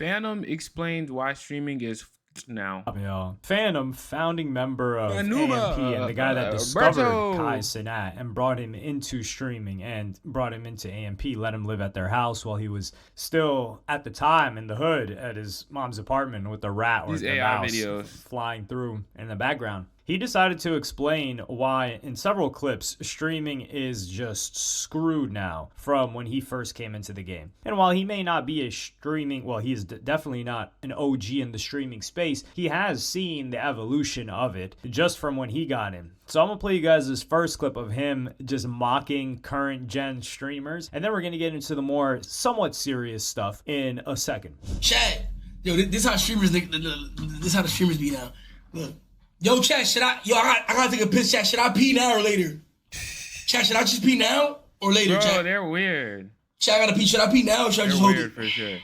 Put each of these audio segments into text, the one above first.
Fanum explained why streaming is now. Yo. Fanum, founding member of AMP and the guy that Fanuma, discovered Kai Alberto. Cenat and brought him into streaming and brought him into AMP, let him live at their house while he was still at the time in the hood at his mom's apartment with the rat or These the AI mouse videos. flying through in the background. He decided to explain why, in several clips, streaming is just screwed now from when he first came into the game. And while he may not be a streaming, well, he is definitely not an OG in the streaming space, he has seen the evolution of it just from when he got in. So I'm going to play you guys this first clip of him just mocking current gen streamers, and then we're going to get into the more somewhat serious stuff in a second. Chat, yo, this how streamers, this how the streamers be now. Look. Yo, chat, I gotta take a piss, chat. Should I pee now or later? Chat, should I just pee now or later, Bro, chat? they're weird. Chat, I gotta pee. Should I pee now or should I just hold it? For sure.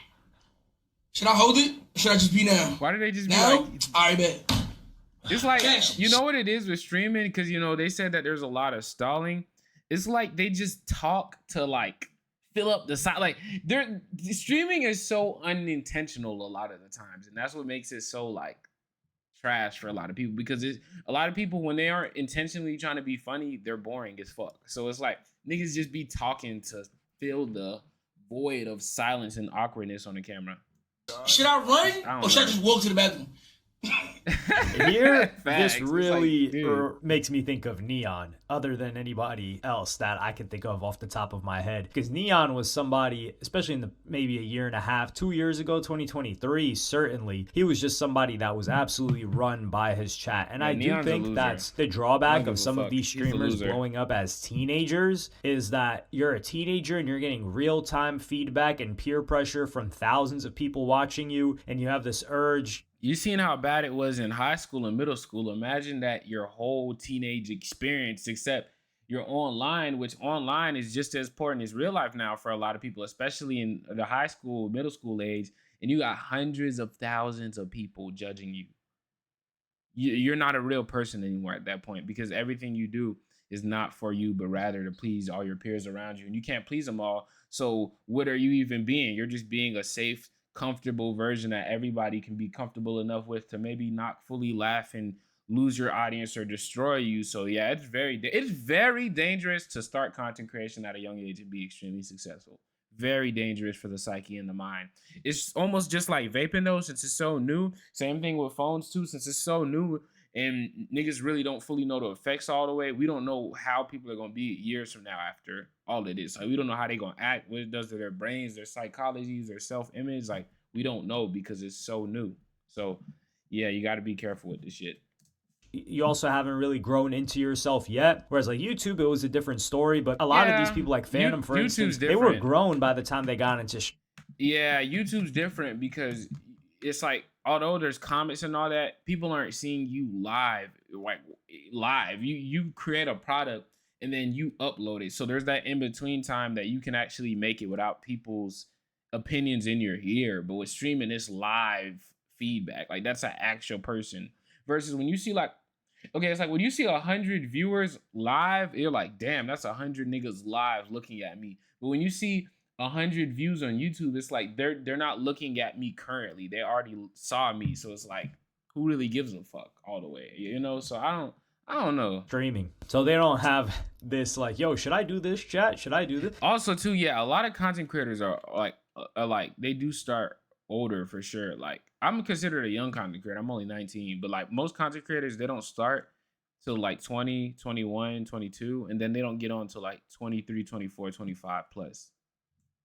Should I hold it or should I just pee now? Why do they just be now? like... Alright, bet. It's like, Chat, you know what it is with streaming? Because, you know, they said that there's a lot of stalling. It's like they just talk to, like, fill up the side. Like, streaming is so unintentional a lot of the times. And that's what makes it so, like, trash for a lot of people, because a lot of people, when they aren't intentionally trying to be funny, they're boring as fuck. So it's like niggas just be talking to fill the void of silence and awkwardness on the camera. Should I run or should I just walk to the bathroom? Here, Facts. this really like, makes me think of Neon, other than anybody else that I can think of off the top of my head. Because Neon was somebody, especially in the maybe a year and a half, 2 years ago, 2023, certainly, he was just somebody that was absolutely run by his chat. And I do Neon's think that's the drawback of some of these streamers blowing up as teenagers, is that you're a teenager and you're getting real-time feedback and peer pressure from thousands of people watching you, and you have this urge. You seen how bad it was in high school and middle school. Imagine that your whole teenage experience, except you're online, which online is just as important as real life now for a lot of people, especially in the high school, middle school age. And you got hundreds of thousands of people judging you. You're not a real person anymore at that point, because everything you do is not for you, but rather to please all your peers around you. And you can't please them all. So what are you even being? You're just being a safe, comfortable version that everybody can be comfortable enough with to maybe not fully laugh and lose your audience or destroy you. So yeah, it's very dangerous to start content creation at a young age and be extremely successful. Very dangerous for the psyche and the mind. It's almost just like vaping though, since it's so new. Same thing with phones too, since it's so new and niggas really don't fully know the effects all the way. We don't know how people are gonna be years from now after all of this. Like, we don't know how they gonna act, what it does to their brains, their psychologies, their self-image. Like, we don't know because it's so new. So yeah, you gotta be careful with this shit. You also haven't really grown into yourself yet. Whereas like YouTube, it was a different story. But a lot of these people like Fanum, for instance, they were grown by the time they got into yeah, YouTube's different because it's like, although there's comments and all that, people aren't seeing you live. Like live, you create a product and then you upload it. So there's that in between time that you can actually make it without people's opinions in your ear. But with streaming, it's live feedback. Like, that's an actual person. Versus when you see like, okay, it's like when you see 100 viewers live, you're like, damn, that's 100 niggas live looking at me. But when you see 100 views on YouTube, it's like they're not looking at me currently. They already saw me. So it's like, who really gives a fuck all the way? You know? So I don't know. Streaming. So they don't have this like, yo, should I do this, chat? Should I do this? Also too, yeah, a lot of content creators are like they do start older for sure. Like, I'm considered a young content creator. I'm only 19, but like most content creators, they don't start till like 20, 21, 22, and then they don't get on to like 23, 24, 25 plus.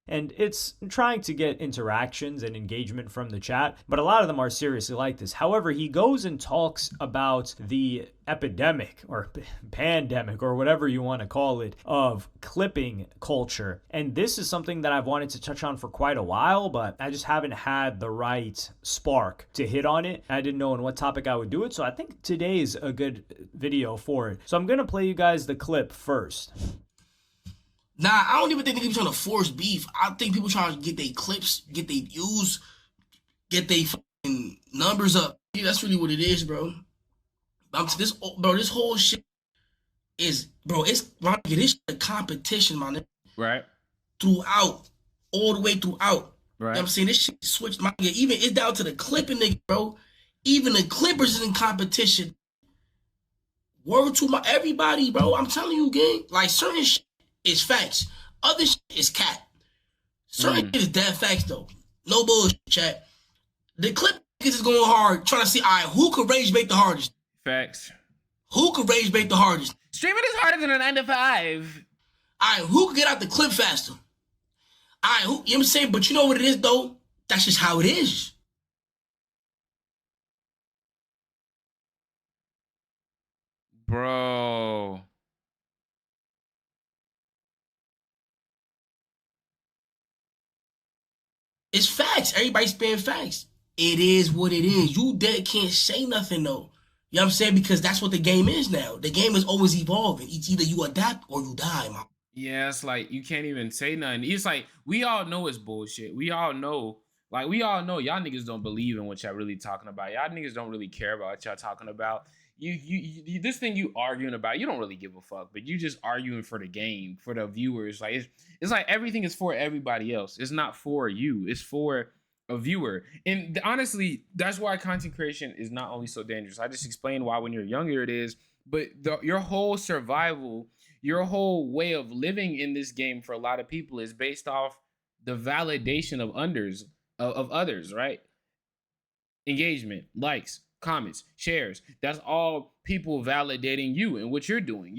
And it's trying to get interactions and engagement from the chat, but a lot of them are seriously like this. However, he goes and talks about the epidemic or pandemic or whatever you want to call it of clipping culture. And this is something that I've wanted to touch on for quite a while, but I just haven't had the right spark to hit on it. I didn't know on what topic I would do it, so I think today is a good video for it. So I'm going to play you guys the clip first. Nah, I don't even think people trying to force beef. I think people trying to get their clips, get their views, get their fucking numbers up. Yeah, that's really what it is, bro. This whole shit is, bro, it's this shit a competition, man. Right. Throughout, all the way throughout. You know what I'm Right. saying? This shit switched my nigga. Even it's down to the clipping nigga, bro. Even the Clippers is in competition. Word to my everybody, bro. I'm telling you, gang. Like certain shit is facts. Other shit is cat. Certain shit is dead facts though. No bullshit, chat. The Clippers is going hard, trying to see, all right, who could rage bait the hardest? Facts. Who could rage bait the hardest? Streaming is harder than a 9 to 5. All right, who could get out the clip faster? All right, who, you know what I'm saying? But you know what it is, though? That's just how it is. Bro. It's facts. Everybody's spitting facts. It is what it is. You dead can't say nothing, though. You know what I'm saying? Because that's what the game is now. The game is always evolving. It's either you adapt or you die, man. Yeah, it's like you can't even say nothing. It's like we all know it's bullshit. We all know, like we all know y'all niggas don't believe in what y'all really talking about. Y'all niggas don't really care about what y'all talking about. You this thing you arguing about, you don't really give a fuck, but you just arguing for the game, for the viewers. Like it's like everything is for everybody else. It's not for you. It's for a viewer. And honestly, that's why content creation is not only so dangerous. I just explained why when you're younger it is, but your whole survival, your whole way of living in this game for a lot of people is based off the validation of others, right? Engagement, likes, comments, shares. That's all people validating you and what you're doing.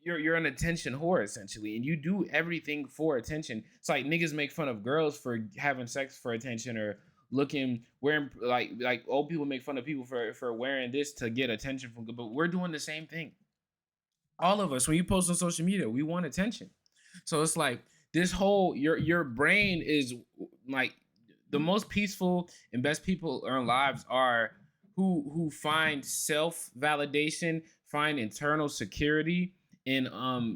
You're an attention whore essentially, and you do everything for attention. It's like niggas make fun of girls for having sex for attention or wearing like old people make fun of people for wearing this to get attention from. But we're doing the same thing. All of us, when you post on social media, we want attention. So it's like this whole your brain is like the most peaceful and best people in lives are who find self validation, find internal security, and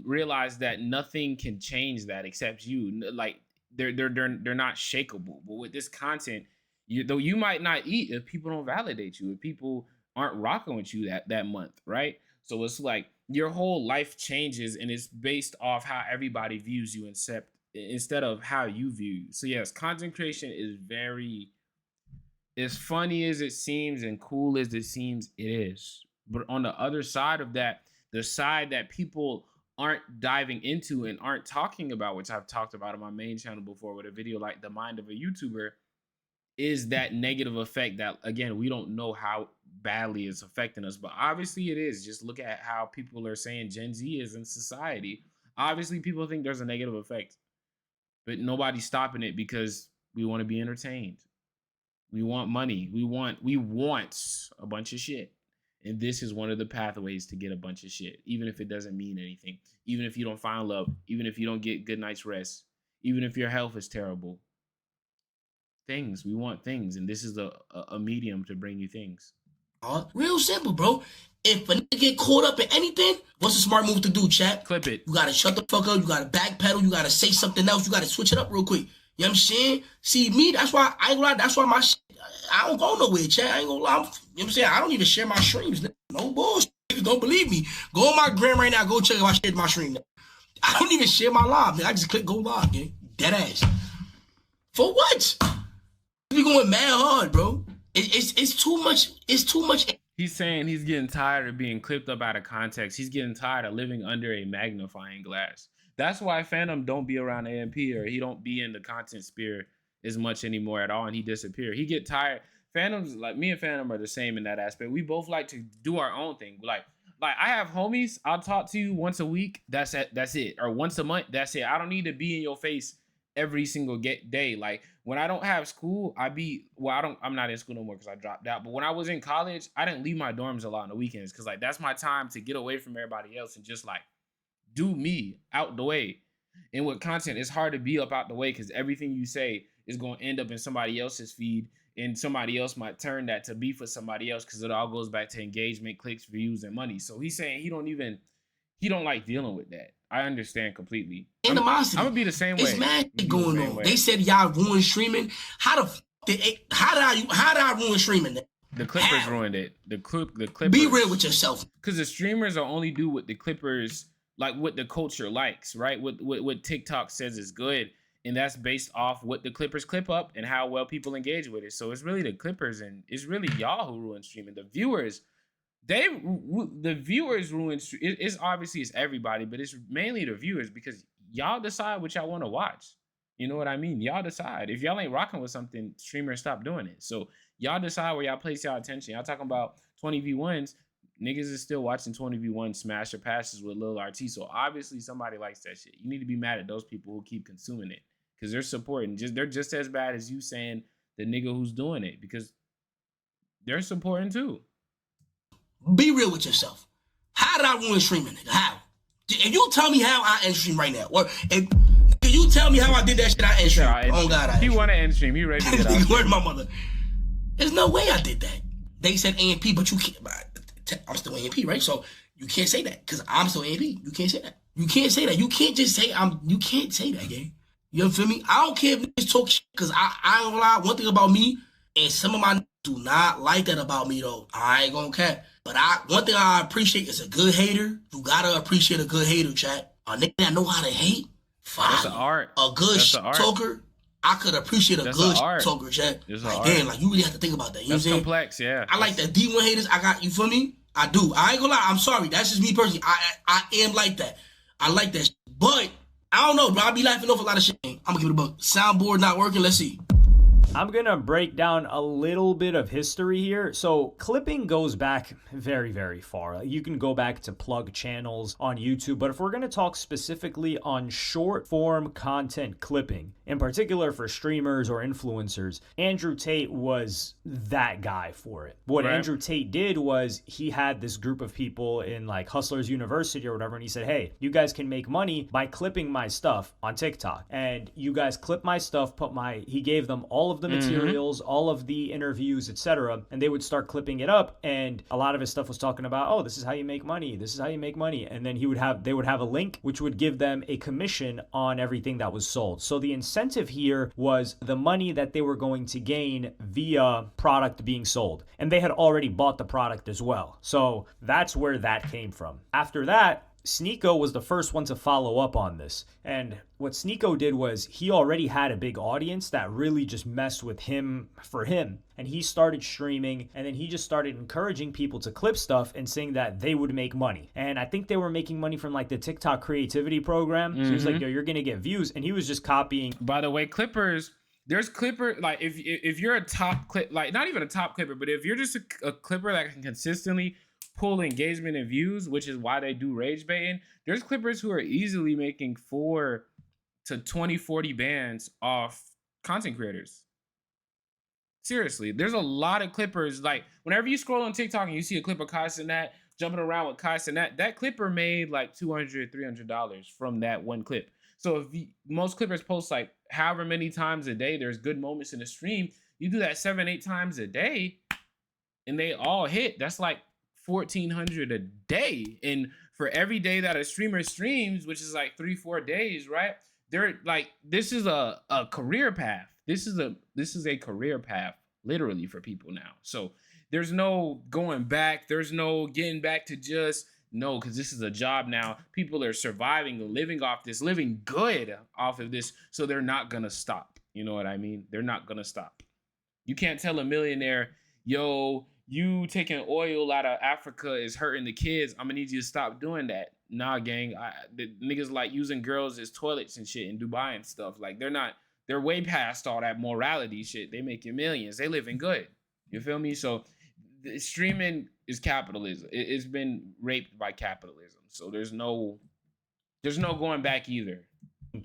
realize that nothing can change that except you. Like they're not shakable. But with this content, though you might not eat if people don't validate you, if people aren't rocking with you that month, right? So it's like your whole life changes and it's based off how everybody views you instead of how you view you. So yes, content creation is very, as funny as it seems and cool as it seems, it is. But on the other side of that, the side that people aren't diving into and aren't talking about, which I've talked about on my main channel before with a video like The Mind of a YouTuber, is that negative effect that, again, we don't know how badly it's affecting us, but obviously it is. Just look at how people are saying Gen Z is in society. Obviously people think there's a negative effect, but nobody's stopping it because we want to be entertained. We want money. We want a bunch of shit. And this is one of the pathways to get a bunch of shit, even if it doesn't mean anything, even if you don't find love, even if you don't get good night's rest, even if your health is terrible. Things. We want things, and this is a medium to bring you things. Real simple, bro. If a nigga get caught up in anything, what's the smart move to do, chat? Clip it. You gotta shut the fuck up. You gotta backpedal. You gotta say something else. You gotta switch it up real quick. You know what I'm saying? See, me, that's why I ain't gonna lie. That's why my shit, I don't go nowhere, chat. I ain't gonna lie. You know what I'm saying? I don't even share my streams. No bullshit. Don't believe me. Go on my gram right now. Go check if I shared my stream. I don't even share my live, man. I just click go live, man. Dead ass. For what? We going mad hard, bro. It's too much. It's too much. He's saying he's getting tired of being clipped up out of context. He's getting tired of living under a magnifying glass. That's why Fanum don't be around AMP, or he don't be in the content sphere as much anymore at all, and he disappear. He get tired. Fanum's like me and Fanum are the same in that aspect. We both like to do our own thing. Like I have homies. I'll talk to you once a week. That's it. That's it. Or once a month. That's it. I don't need to be in your face every single day. Like when I don't have school, I'm not in school no more because I dropped out. But when I was in college, I didn't leave my dorms a lot on the weekends because like that's my time to get away from everybody else and just like do me out the way. And with content, it's hard to be up out the way because everything you say is going to end up in somebody else's feed, and somebody else might turn that to be for somebody else because it all goes back to engagement, clicks, views, and money. So he's saying he don't like dealing with that. I understand completely. Animosity. I'm gonna be the same way. It's mad going on. They said y'all ruined streaming. How did I ruin streaming? The Clippers ruined it. The Clippers. Be real with yourself. Because the streamers will only do what the Clippers, like what the culture likes, right? What TikTok says is good. And that's based off what the Clippers clip up and how well people engage with it. So it's really the Clippers and it's really y'all who ruin streaming. The viewers, the viewers ruin. It's obviously it's everybody, but it's mainly the viewers because y'all decide what y'all want to watch. You know what I mean? Y'all decide. If y'all ain't rocking with something, streamers stop doing it. So y'all decide where y'all place y'all attention. Y'all talking about 20v1s. Niggas is still watching 20v1 smash or passes with Lil RT. So obviously somebody likes that shit. You need to be mad at those people who keep consuming it because they're supporting. They're just as bad as you saying the nigga who's doing it because they're supporting too. Be real with yourself. How did I ruin streaming, nigga? How? And you tell me how I end stream right now. Or and you tell me how I did that shit. I end stream. Oh God, he want to end stream. He ready to get out. Where's my mother? There's no way I did that. They said AMP, but you can't. I'm still AMP, right? So you can't say that because I'm still AMP. You can't say that. You can't say that. You can't just say I'm. You can't say that, gang. You feel me? I don't care if niggas talk shit because I ain't gonna lie. One thing about me, and some of my do not like that about me though. I ain't gonna care. But one thing I appreciate is a good hater. You gotta appreciate a good hater, chat. A nigga that know how to hate, fine. That's an art. A good talker. I could appreciate a good talker, chat. Like, damn, like you really have to think about that. You know what I'm saying? Complex, yeah. I like that D1 haters. I got, you feel me? I do. I ain't gonna lie. I'm sorry. That's just me personally. I am like that. I like that. But I don't know, bro. I be laughing off a lot of shit. I'm gonna give it a buck. Soundboard not working. Let's see. I'm going to break down a little bit of history here. So clipping goes back very, very far. You can go back to plug channels on YouTube, but if we're going to talk specifically on short form content clipping, in particular for streamers or influencers, Andrew Tate was that guy for it. What Andrew Tate did was he had this group of people in like Hustlers University or whatever, and he said, hey, you guys can make money by clipping my stuff on TikTok. And you guys clip my stuff, he gave them all of the materials, all of the interviews, etc., and they would start clipping it up, and a lot of his stuff was talking about, oh, this is how you make money, this is how you make money, and then they would have a link which would give them a commission on everything that was sold. So the incentive here was the money that they were going to gain via product being sold, and they had already bought the product as well. So that's where that came from. After that, Sneako was the first one to follow up on this. And what Sneako did was he already had a big audience that really just messed with him for him. And he started streaming, and then he just started encouraging people to clip stuff and saying that they would make money. And I think they were making money from like the TikTok creativity program. So he was like, yo, you're going to get views. And he was just copying. By the way, clippers, there's clipper, like if you're a top clip, like not even a top clipper, but if you're just a clipper that can consistently pull engagement and views, which is why they do rage baiting, there's clippers who are easily making 4 to 20, 40 bands off content creators. Seriously, there's a lot of clippers. Like whenever you scroll on TikTok and you see a clip of Kai Cenat jumping around with Kai Cenat, that clipper made like $200, $300 from that one clip. So if most clippers post like however many times a day, there's good moments in the stream. You do that 7, 8 times a day and they all hit. That's like $1,400 a day. And for every day that a streamer streams, which is like 3-4 days, right? They're like, this is a career path. This is a career path literally for people now. So there's no going back. There's no getting back to just no, because this is a job now. People are surviving, living off this, living good off of this. So they're not gonna stop. You know what I mean? They're not gonna stop. You can't tell a millionaire, yo, you taking oil out of Africa is hurting the kids. I'm gonna need you to stop doing that. Nah, gang. The niggas like using girls as toilets and shit in Dubai and stuff. Like they're way past all that morality shit. They making millions. They living good. You feel me? So streaming is capitalism. It's been raped by capitalism. So there's no going back either.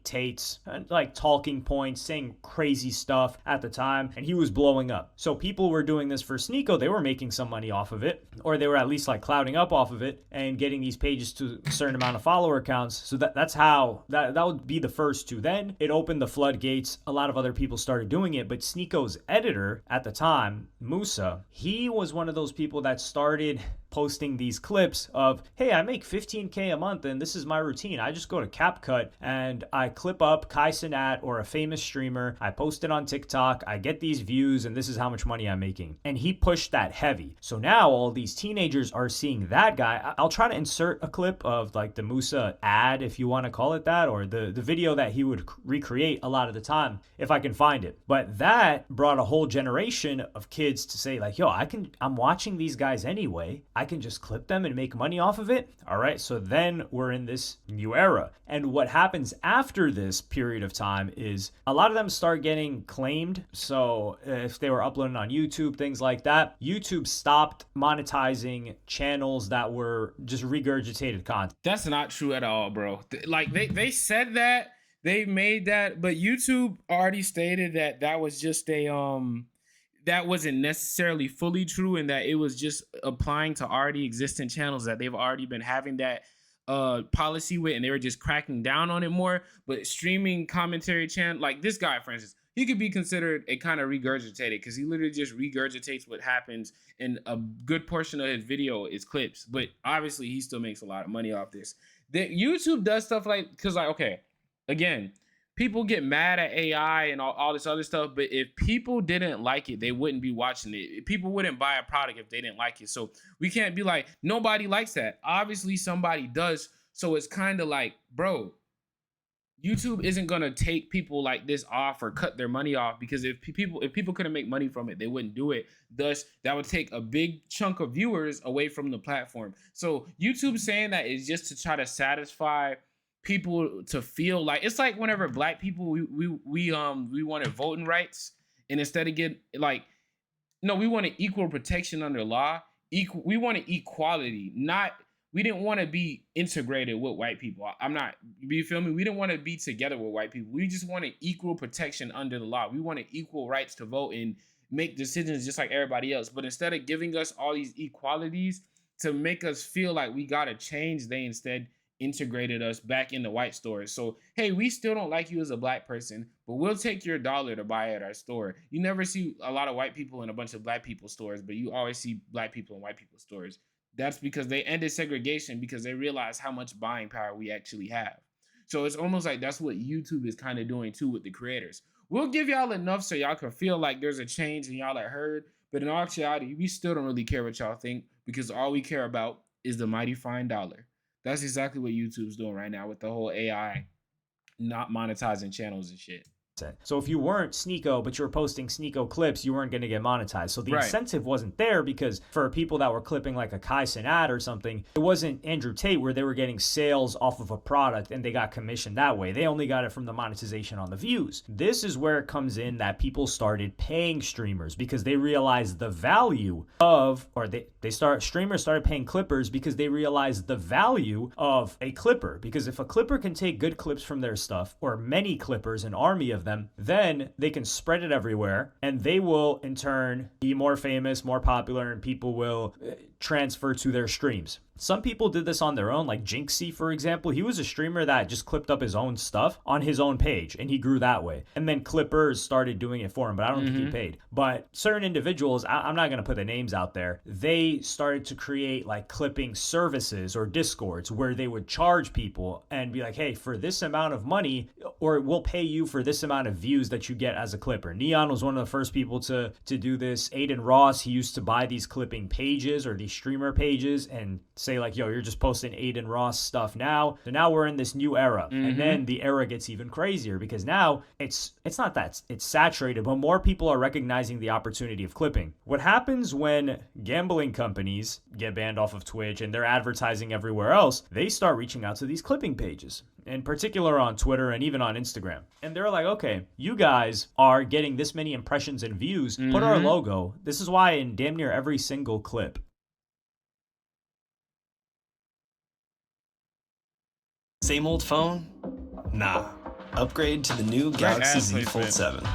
Tate's like talking points, saying crazy stuff at the time, and he was blowing up. So people were doing this for Sneako. They were making some money off of it, or they were at least like clouding up off of it and getting these pages to a certain amount of follower counts. So that's how that would be the first two. Then it opened the floodgates. A lot of other people started doing it, but Sneako's editor at the time, Musa, he was one of those people that started posting these clips of, hey, I make $15K a month and this is my routine. I just go to CapCut and I clip up Kai Cenat or a famous streamer, I post it on TikTok, I get these views, and this is how much money I'm making. And he pushed that heavy. So now all these teenagers are seeing that guy. I'll try to insert a clip of like the Musa ad, if you want to call it that, or the video that he would recreate a lot of the time, if I can find it. But that brought a whole generation of kids to say like, yo, I'm watching these guys anyway. I can just clip them and make money off of it. All right. So then we're in this new era. And what happens after this period of time is a lot of them start getting claimed. So if they were uploading on YouTube, things like that, YouTube stopped monetizing channels that were just regurgitated content. That's not true at all, bro. Like they said that, they made that, but YouTube already stated that that was just that wasn't necessarily fully true, and that it was just applying to already existing channels that they've already been having that policy with, and they were just cracking down on it more. But streaming commentary channel, like this guy, for instance, he could be considered a kind of regurgitated, because he literally just regurgitates what happens, and a good portion of his video is clips. But obviously he still makes a lot of money off this. YouTube does stuff like, because like, okay, again, people get mad at AI and all this other stuff, but if people didn't like it, they wouldn't be watching it. People wouldn't buy a product if they didn't like it. So we can't be like, nobody likes that. Obviously somebody does. So it's kind of like, bro, YouTube isn't gonna take people like this off or cut their money off, because if people couldn't make money from it, they wouldn't do it. Thus, that would take a big chunk of viewers away from the platform. So YouTube saying that is just to try to satisfy people to feel like, it's like whenever black people we wanted voting rights, and instead of get like, no, we wanted equal protection under law. We wanted equality, not, we didn't want to be integrated with white people. You feel me? We didn't want to be together with white people. We just wanted equal protection under the law. We wanted equal rights to vote and make decisions just like everybody else. But instead of giving us all these equalities to make us feel like we gotta change, they instead integrated us back into white stores. So, hey, we still don't like you as a black person, but we'll take your dollar to buy at our store. You never see a lot of white people in a bunch of black people stores, but you always see black people in white people stores. That's because they ended segregation, because they realized how much buying power we actually have. So it's almost like that's what YouTube is kind of doing too with the creators. We'll give y'all enough so y'all can feel like there's a change and y'all are heard, but in all actuality, we still don't really care what y'all think, because all we care about is the mighty fine dollar. That's exactly what YouTube's doing right now with the whole AI not monetizing channels and shit. So if you weren't Sneeko, but you were posting Sneeko clips, you weren't going to get monetized. So the incentive wasn't there, because for people that were clipping like a Kai Cenat or something, it wasn't Andrew Tate where they were getting sales off of a product and they got commissioned that way. They only got it from the monetization on the views. This is where it comes in that people started paying streamers, because they realized the value of, or streamers started paying clippers because they realized the value of a clipper. Because if a clipper can take good clips from their stuff, or many clippers, an army of them, then they can spread it everywhere, and they will in turn be more famous, more popular, and people will transfer to their streams. Some people did this on their own, like Jinxie, for example. He was a streamer that just clipped up his own stuff on his own page, and he grew that way. And then clippers started doing it for him, but I don't think he paid. But certain individuals, I'm not going to put the names out there, they started to create like clipping services or Discords where they would charge people and be like, hey, for this amount of money, or we'll pay you for this amount of views that you get as a clipper. Neon was one of the first people to do this. Aiden Ross, he used to buy these clipping pages or these streamer pages and say like, yo, you're just posting Aiden Ross stuff now. So now we're in this new era. And then the era gets even crazier, because now it's not that it's saturated, but more people are recognizing the opportunity of clipping. What happens when gambling companies get banned off of Twitch and they're advertising everywhere else, they start reaching out to these clipping pages, in particular on Twitter and even on Instagram. And they're like, okay, you guys are getting this many impressions and views. Put our logo. This is why in damn near every single clip, same old phone? Nah. Upgrade to the new Galaxy Z Fold 7.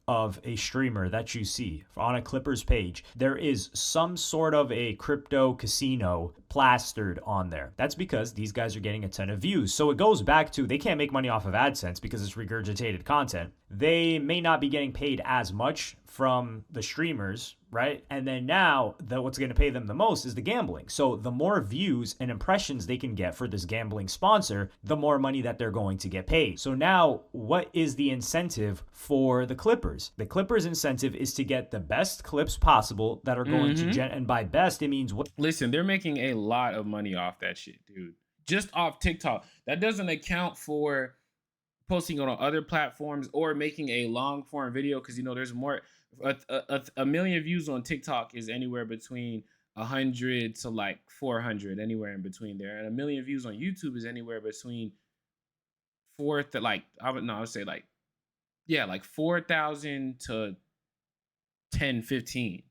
of a streamer that you see on a Clippers page, there is some sort of a crypto casino plastered on there. That's because these guys are getting a ton of views. So it goes back to, they can't make money off of AdSense because it's regurgitated content. they may not be getting paid as much from the streamers, right? And then now what's going to pay them the most is the gambling. So the more views and impressions they can get for this gambling sponsor, the more money that they're going to get paid. So now what is the incentive for the Clippers? The Clippers incentive is to get the best clips possible that are going to and by best it means what? Listen, they're making a lot of money off that shit, dude. Just off TikTok. That doesn't account for posting on other platforms or making a long form video, because there's more. A million views on TikTok is anywhere between 100 to like 400, anywhere in between there, and a million views on YouTube is anywhere between like 4,000 to 10, 15,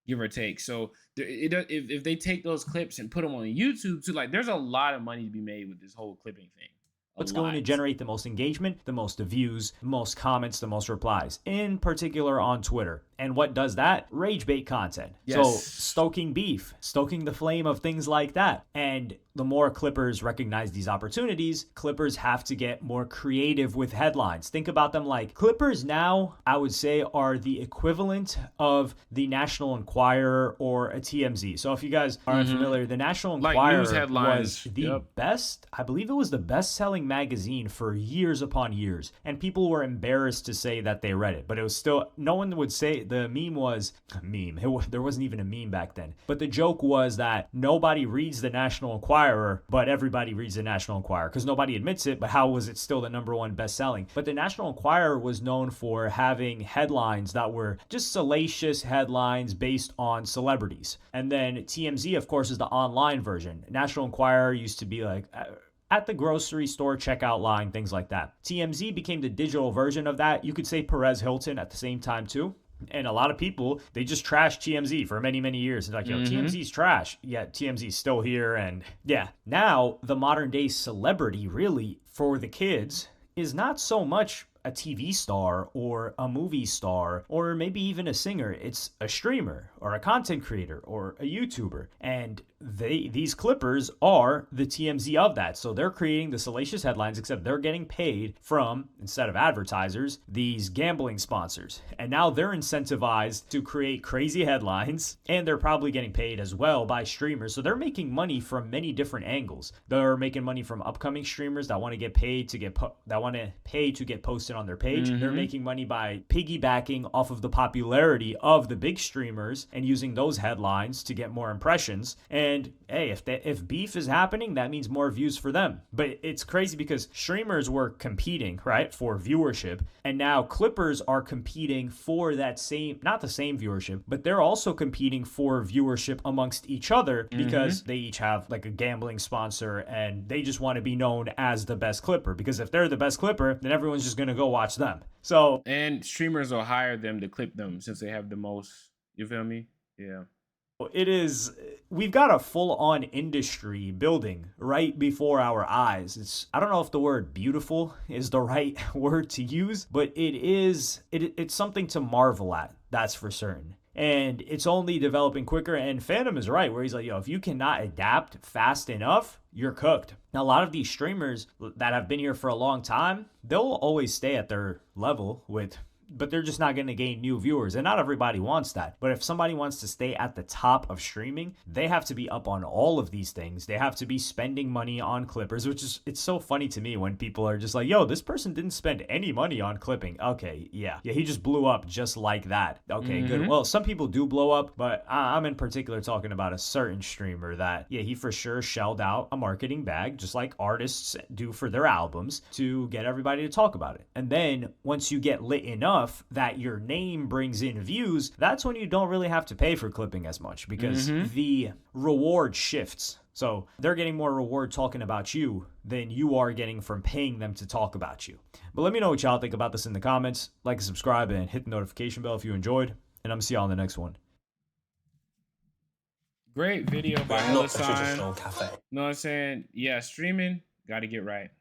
give or take. So if they take those clips and put them on YouTube too, like there's a lot of money to be made with this whole clipping thing. What's going to generate the most engagement, the most views, the most comments, the most replies, in particular on Twitter. And what does that? Rage bait content. Yes. So stoking beef, stoking the flame of things like that. And the more Clippers recognize these opportunities, Clippers have to get more creative with headlines. Think about them like Clippers now, I would say, are the equivalent of the National Enquirer or a TMZ. So if you guys aren't familiar, the National Enquirer was the best, I believe it was the best-selling magazine for years upon years. And people were embarrassed to say that they read it. But it was still, no one would say, the meme was, there wasn't even a meme back then. But the joke was that nobody reads the National Enquirer, but everybody reads the National Enquirer, because nobody admits it, but how was it still the number one best-selling? But the National Enquirer was known for having headlines that were just salacious headlines based on celebrities. And then TMZ, of course, is the online version. National Enquirer used to be like at the grocery store checkout line, things like that. TMZ became the digital version of that. You could say Perez Hilton at the same time too. And a lot of people, they just trashed TMZ for many, many years. It's like, TMZ's trash. Yeah, TMZ's still here. And yeah, now the modern day celebrity really for the kids is not so much a TV star or a movie star or maybe even a singer. It's a streamer or a content creator or a YouTuber. And these Clippers are the TMZ of that. So they're creating the salacious headlines, except they're getting paid from, instead of advertisers, these gambling sponsors. And now they're incentivized to create crazy headlines, and they're probably getting paid as well by streamers. So they're making money from many different angles. They're making money from upcoming streamers that want to get paid to get posted on their page. They're making money by piggybacking off of the popularity of the big streamers and using those headlines to get more impressions. And hey, if beef is happening, that means more views for them. But it's crazy because streamers were competing, right, for viewership, and now Clippers are competing for that same, not the same viewership, but they're also competing for viewership amongst each other because they each have like a gambling sponsor and they just want to be known as the best Clipper, because if they're the best Clipper, then everyone's just going to go watch them. So, and streamers will hire them to clip them since they have the most, you feel me? Yeah. We've got a full-on industry building right before our eyes. I don't know if the word beautiful is the right word to use, but it's something to marvel at, that's for certain. And it's only developing quicker, and Fanum is right, where he's like, if you cannot adapt fast enough, you're cooked. Now, a lot of these streamers that have been here for a long time, they'll always stay at their level but they're just not going to gain new viewers. And not everybody wants that. But if somebody wants to stay at the top of streaming, they have to be up on all of these things. They have to be spending money on clippers, it's so funny to me when people are just like, this person didn't spend any money on clipping. Okay, yeah, he just blew up just like that. Okay, good. Well, some people do blow up, but I'm in particular talking about a certain streamer that, he for sure shelled out a marketing bag, just like artists do for their albums, to get everybody to talk about it. And then once you get lit enough that your name brings in views, that's when you don't really have to pay for clipping as much, because the reward shifts. So they're getting more reward talking about you than you are getting from paying them to talk about you. But let me know what y'all think about this in the comments. Like and subscribe and hit the notification bell if you enjoyed. And I'm gonna see y'all in the next one. Great video by Hella Sign. Know what I'm saying? Yeah, streaming, gotta get right.